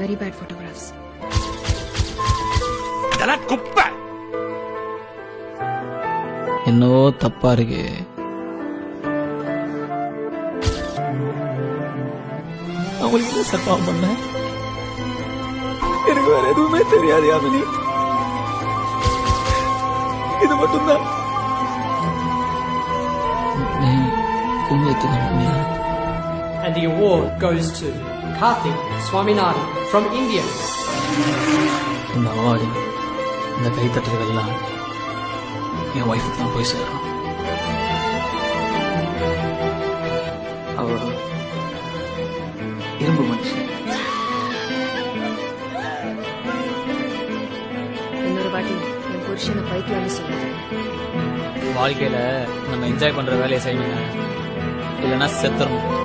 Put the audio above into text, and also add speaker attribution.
Speaker 1: Very bad photographs.
Speaker 2: இதெல்லாம் குப்பை.
Speaker 3: என்னவோ தப்பா இருக்கு. அவங்களுக்கு சட்டம் பண்ண எனக்கு வேற எதுவுமே தெரியாது யாமினி. இது மட்டும்தான். நீ குங்குமத்தை நம்பியா?
Speaker 4: And the award goes to Karthik Swaminathan from India.
Speaker 3: இந்த அவார்டு, இந்த கைத்தட்டுறதெல்லாம் என் ஒய்ஃபுக்கு தான் போய் சேரும். அவ இரும்பு மனுஷன்.
Speaker 1: இன்னொரு வாட்டி என் புருஷனை பைத்தியம்னு சொல்லுது.
Speaker 3: வாழ்க்கையில நம்ம என்ஜாய் பண்ற வேலையை செய்யணுங்க, இல்லைன்னா செத்துறணும்.